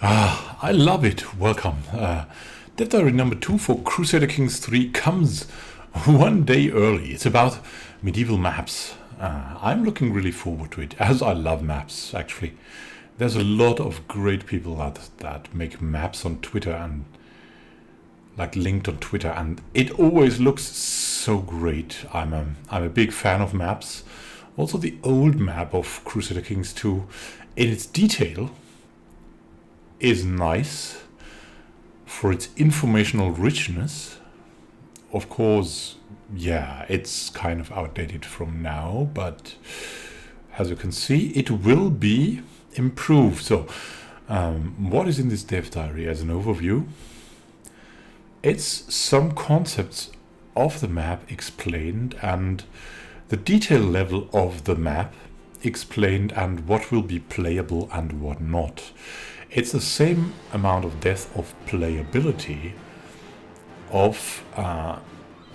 I love it. Welcome. Death Diary number 2 for Crusader Kings 3 comes one day early. It's about medieval maps. I'm looking really forward to it, as I love maps, actually. There's a lot of great people that make maps on Twitter and like linked on Twitter, and it always looks so great. I'm a big fan of maps. Also, the old map of Crusader Kings 2, in its detail, is nice for its informational richness. Of course, yeah, it's kind of outdated from now, but as you can see, it will be improved. So, what is in this dev diary as an overview? It's some concepts of the map explained and the detail level of the map explained and what will be playable and what not. It's the same amount of depth of playability of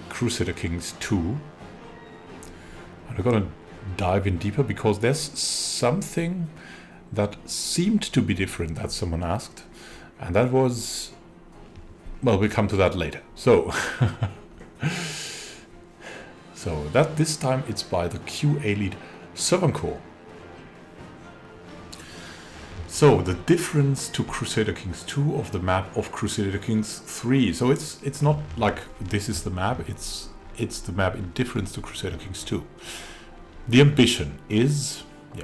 Crusader Kings 2. And we're going to dive in deeper because there's something that seemed to be different that someone asked. And that was... well, we'll come to that later. So, that this time it's by the QA lead Servancore. So the difference to Crusader Kings 2 of the map of Crusader Kings 3. So it's not like this is the map, it's the map in difference to Crusader Kings 2. The ambition is,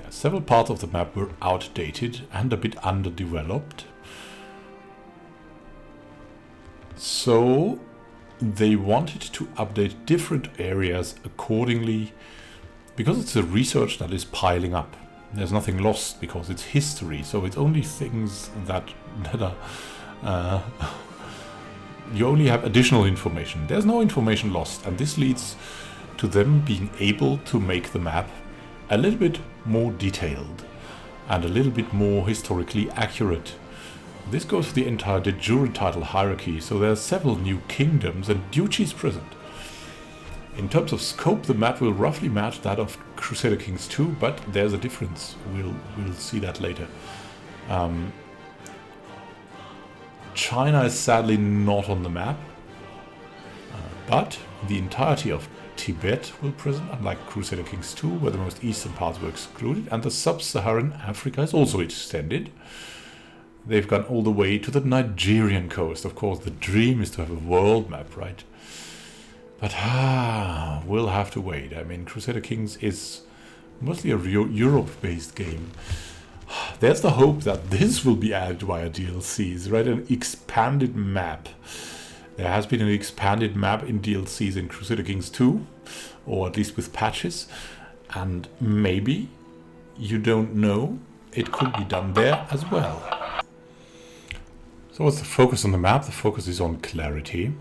several parts of the map were outdated and a bit underdeveloped. So they wanted to update different areas accordingly because it's a research that is piling up. There's nothing lost because it's history, so it's only things that are you only have additional information. There's no information lost, and this leads to them being able to make the map a little bit more detailed and a little bit more historically accurate. This goes for the entire de jure title hierarchy, so there are several new kingdoms and duchies present. In terms of scope, the map will roughly match that of Crusader Kings 2, but there's a difference. We'll see that later. China is sadly not on the map, but the entirety of Tibet will present, unlike Crusader Kings 2, where the most eastern parts were excluded, and the sub-Saharan Africa is also extended. They've gone all the way to the Nigerian coast. Of course, the dream is to have a world map, right? But we'll have to wait. I mean, Crusader Kings is mostly a Europe-based game. There's the hope that this will be added via DLCs, right? An expanded map. There has been an expanded map in DLCs in Crusader Kings 2, or at least with patches. And maybe, you don't know, it could be done there as well. So what's the focus on the map? The focus is on clarity.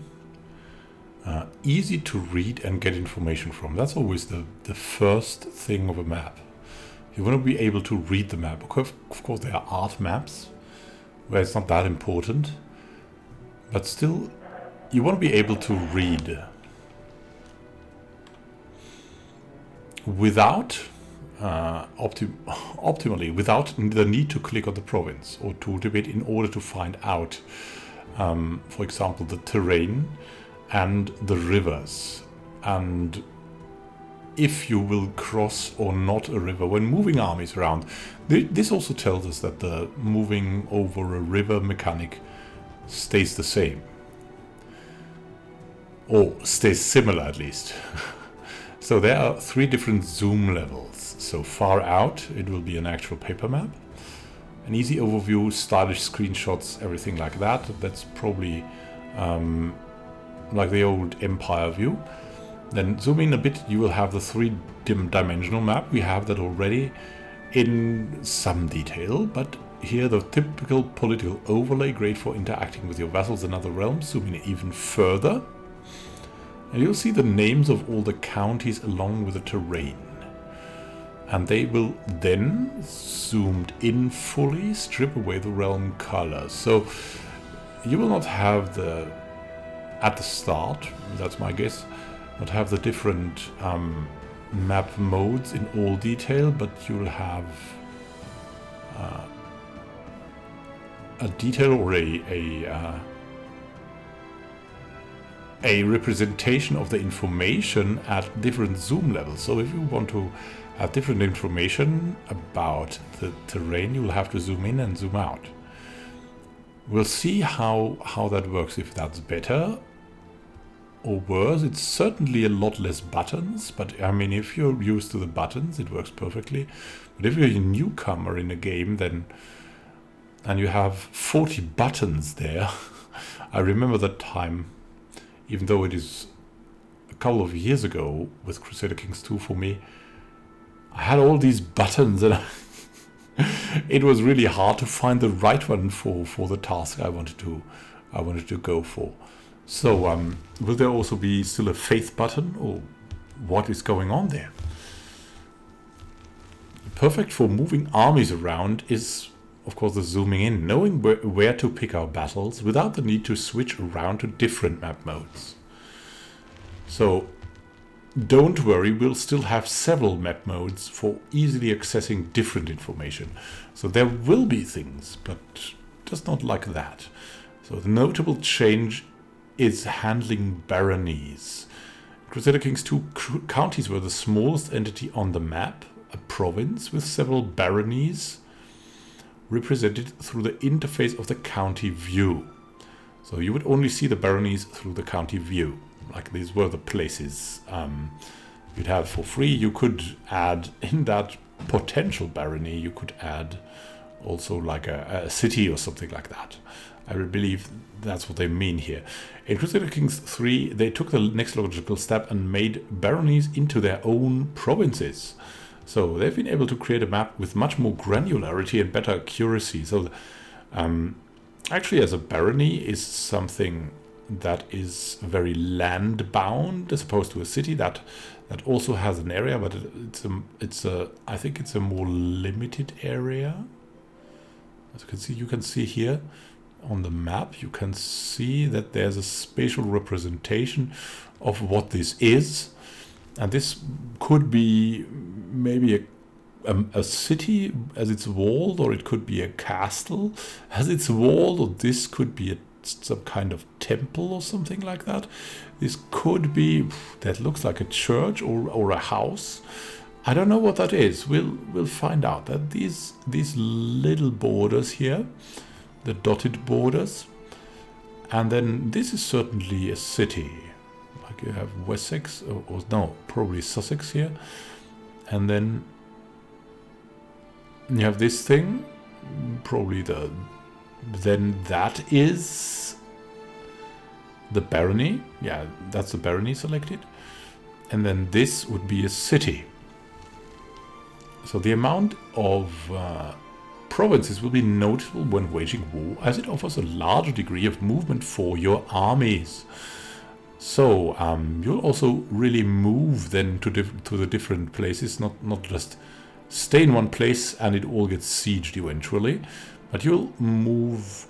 Easy to read and get information from. That's always the first thing of a map. You want to be able to read the map. Of course, there are art maps where it's not that important, but still, you want to be able to read without optimally, without the need to click on the province or tooltip in order to find out, for example, the terrain and the rivers, and if you will cross or not a river when moving armies around. This also tells us that the moving over a river mechanic stays the same, or stays similar at least. So there are 3 different zoom levels. So far out, it will be an actual paper map, an easy overview, stylish screenshots, everything like that. That's probably like the old Empire view. Then zoom in a bit, you will have the 3-dimensional map. We have that already in some detail, but here the typical political overlay, great for interacting with your vassals in other realms. Zoom in even further, and you'll see the names of all the counties along with the terrain. And they will then, zoomed in fully, strip away the realm colors. So you will not have at the start, that's my guess, not have the different map modes in all detail, but you'll have detail or a representation of the information at different zoom levels. So if you want to have different information about the terrain, you will have to zoom in and zoom out. We'll see how that works, if that's better or worse. It's certainly a lot less buttons, but I mean, if you're used to the buttons, it works perfectly. But if you're a newcomer in a game, then and you have 40 buttons there, I remember that time, even though it is a couple of years ago with Crusader Kings 2 for me, I had all these buttons and it was really hard to find the right one for the task I wanted to go for. So will there also be still a faith button, or what is going on there? Perfect for moving armies around is, of course, the zooming in, knowing where to pick our battles without the need to switch around to different map modes. So don't worry, we'll still have several map modes for easily accessing different information. So there will be things, but just not like that. So the notable change is handling baronies. In Crusader Kings 2, counties were the smallest entity on the map, a province with several baronies represented through the interface of the county view. So you would only see the baronies through the county view. Like, these were the places you'd have for free. You could add in that potential barony, you could add also like a city or something like that. I believe that's what they mean here. In Crusader Kings 3, they took the next logical step and made baronies into their own provinces. So they've been able to create a map with much more granularity and better accuracy. So actually, as a barony is something that is very land bound, as opposed to a city that also has an area, but I think it's a more limited area. As you can see here on the map, you can see that there's a spatial representation of what this is. And this could be maybe a city as it's walled, or it could be a castle as it's walled, or this could be some kind of temple or something like that. This could be, that looks like a church or a house. I don't know what that is. We'll find out. That these little borders here, the dotted borders, and then this is certainly a city. Like you have Wessex, or no, probably Sussex here, and then you have this thing, probably then that is the barony. Yeah, that's the barony selected, and then this would be a city. So the amount of provinces will be noticeable when waging war, as it offers a larger degree of movement for your armies. So you'll also really move then to the different places, not just stay in one place and it all gets sieged eventually, but you'll move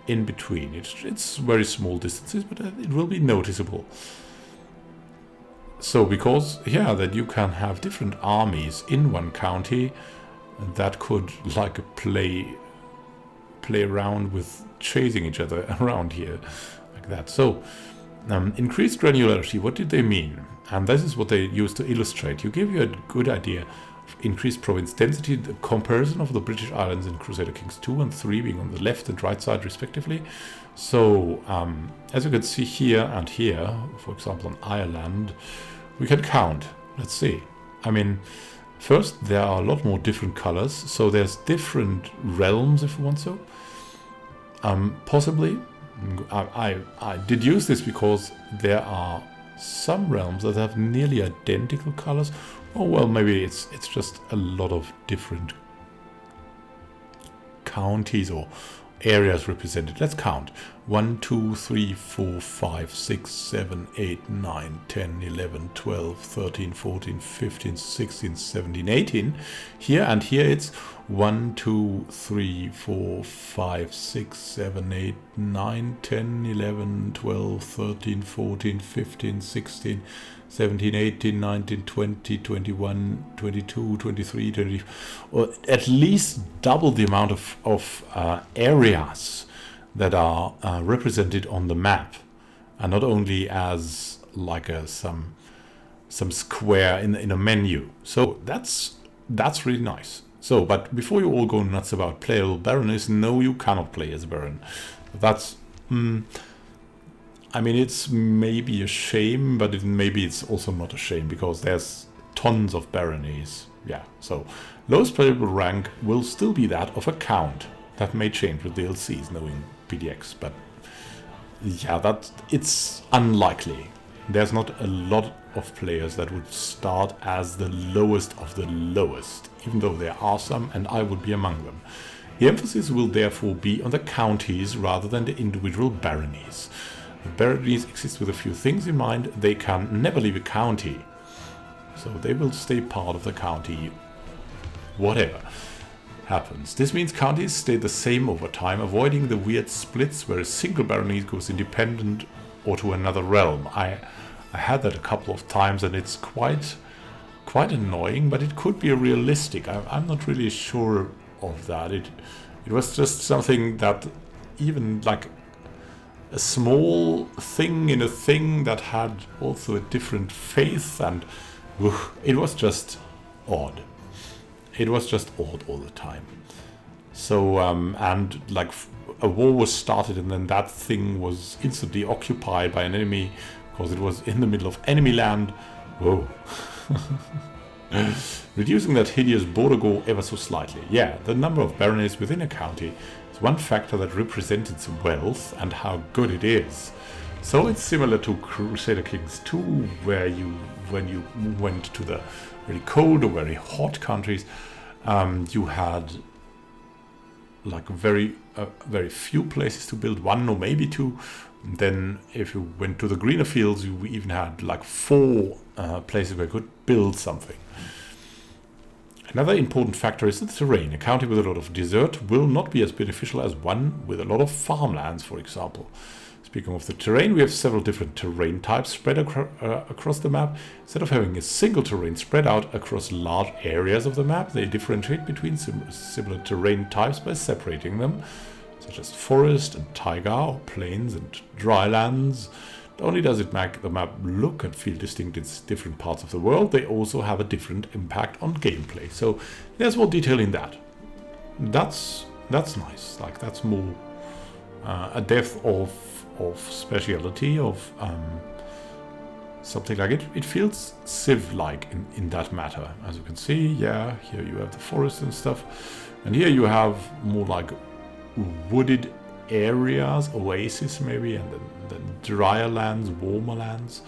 in between. It's very small distances, but it will be noticeable. So because, yeah, that you can have different armies in one county that could like play around with chasing each other around here like that. So increased granularity, what did they mean? And this is what they use to illustrate. You give you a good idea of increased province density, the comparison of the British Islands in Crusader Kings 2 and 3 being on the left and right side respectively. So as you can see here and here, for example on Ireland, we can count. Let's see. I mean, first there are a lot more different colors, so there's different realms if you want so. Possibly, I deduce this because there are some realms that have nearly identical colors. Oh well, maybe it's just a lot of different counties or areas represented. Let's count. 1, 2, 3, 4, 5, 6, 7, 8, 9, 10, 11, 12, 13, 14, 15, 16, 17, 18. Here and here it's 1, 2, 3, 4, 5, 6, 7, 8, 9, 10, 11, 12, 13, 14, 15, 16, 17, 18, 19, 20, 21, 22, 23, 20, or at least double the amount of areas that are represented on the map, and not only as like some square in a menu. So that's really nice. So, but before you all go nuts about playable baronies, no, you cannot play as a baron. That's, I mean, it's maybe a shame, but maybe it's also not a shame, because there's tons of baronies. Yeah, so lowest playable rank will still be that of a count. That may change with DLCs, knowing PDX, but yeah, it's unlikely. There's not a lot of players that would start as the lowest of the lowest, even though there are some, and I would be among them. The emphasis will therefore be on the counties rather than the individual baronies. The baronies exist with a few things in mind. They can never leave a county, so they will stay part of the county, whatever happens. This means counties stay the same over time, avoiding the weird splits where a single barony goes independent or to another realm. I had that a couple of times, and it's quite annoying, but it could be realistic. I'm not really sure of that. It was just something that, even like a small thing in a thing that had also a different faith, and it was just odd. It was just odd all the time. So, and like a war was started, and then that thing was instantly occupied by an enemy because it was in the middle of enemy land. Whoa. Reducing that hideous border gore ever so slightly. Yeah, the number of baronies within a county is one factor that represents its wealth and how good it is. So it's similar to Crusader Kings 2, where when you went to the very cold or very hot countries, you had like very few places to build, one or maybe two. And then if you went to the greener fields, you even had like 4 places where you could build something. Another important factor is the terrain. A county with a lot of desert will not be as beneficial as one with a lot of farmlands, for example. Speaking of the terrain, we have several different terrain types spread across the map. Instead of having a single terrain spread out across large areas of the map, they differentiate between similar terrain types by separating them, such as forest and taiga, or plains and dry lands. Not only does it make the map look and feel distinct in different parts of the world, they also have a different impact on gameplay. So there's more detail in that. That's nice. Like, that's more a depth of speciality, of something like it. It feels Civ-like in that matter. As you can see, yeah, here you have the forest and stuff, and here you have more like wooded areas, oasis maybe, and then drier lands, warmer lands,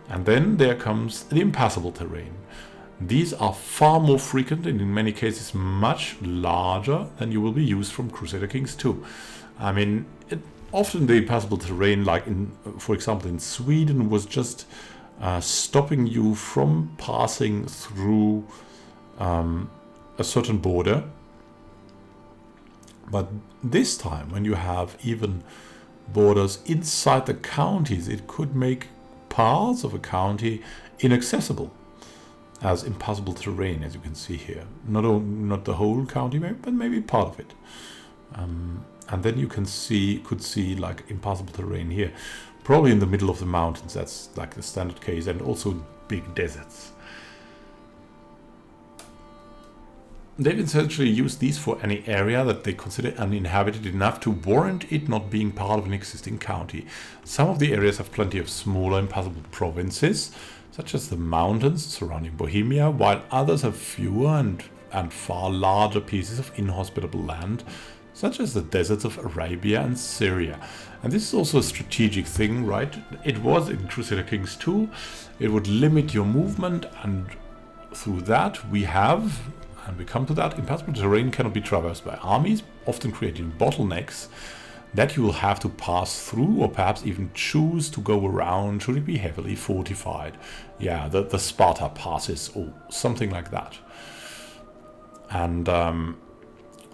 and then there comes the impassable terrain. These are far more frequent and in many cases much larger than you will be used from Crusader Kings 2. I mean, often the impassable terrain, like for example in Sweden, was just stopping you from passing through a certain border. But this time, when you have even borders inside the counties, it could make parts of a county inaccessible as impassable terrain, as you can see here. Not the whole county, but maybe part of it. And then you could see like impassable terrain here, probably in the middle of the mountains. That's like the standard case, and also big deserts. They've essentially used these for any area that they consider uninhabited enough to warrant it not being part of an existing county. Some of the areas have plenty of smaller impassable provinces, such as the mountains surrounding Bohemia, while others have fewer and far larger pieces of inhospitable land, such as the deserts of Arabia and Syria. And this is also a strategic thing, right? It was in Crusader Kings 2. It would limit your movement, and through that we come to that, impassable terrain cannot be traversed by armies, often creating bottlenecks that you will have to pass through, or perhaps even choose to go around should it be heavily fortified. Yeah, the Sparta passes or something like that. And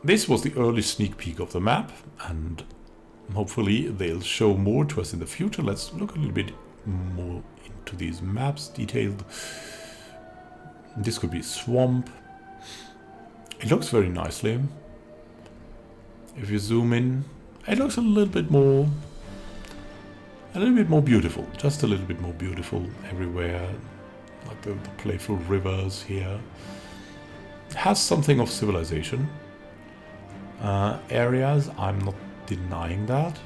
this was the early sneak peek of the map, and hopefully they'll show more to us in the future. Let's look a little bit more into these maps detailed. This could be swamp. It looks very nicely. If you zoom in, it looks a little bit more beautiful, just a little bit more beautiful everywhere. Like the playful rivers here. It has something of civilization. Areas, I'm not denying that.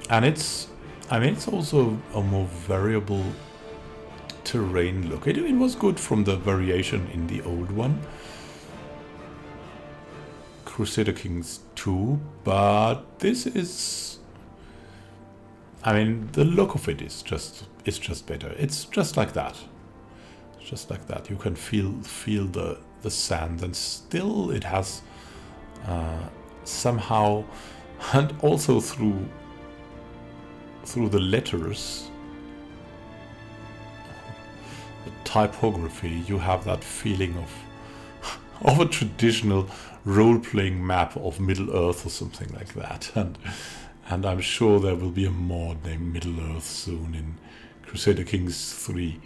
And it's also a more variable terrain look. It was good from the variation in the old one, Crusader Kings 2, but this is, the look of it is just better. It's just like that. It's just like that. You can feel the sand, and still it has somehow, and also through the letters, the typography, you have that feeling of a traditional role-playing map of Middle-earth or something like that. And I'm sure there will be a mod named Middle-earth soon in Crusader Kings 3.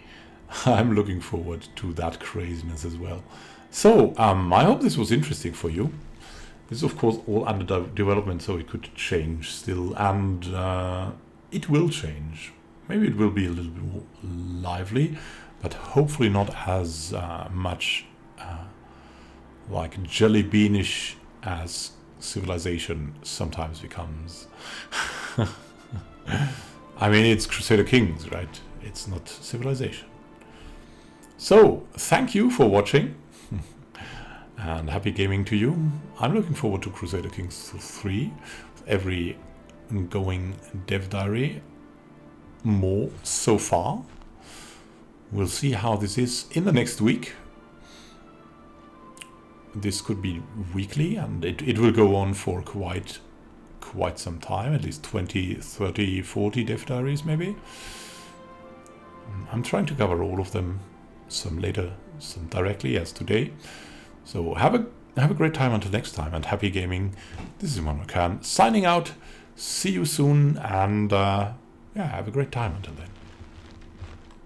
I'm looking forward to that craziness as well. So, I hope this was interesting for you. This is, of course, all under development, so it could change still, and it will change. Maybe it will be a little bit more lively, but hopefully not as much like jelly beanish as civilization sometimes becomes. It's Crusader Kings, right? It's not civilization. So, thank you for watching, and happy gaming to you. I'm looking forward to Crusader Kings 3, every going dev diary, more so far. We'll see how this is in the next week. This could be weekly, and it will go on for quite some time, at least 20, 30, 40 dev diaries maybe. I'm trying to cover all of them, some later, some directly, as today. So have a great time until next time, and happy gaming. This is Immanuel signing out. See you soon, and have a great time until then.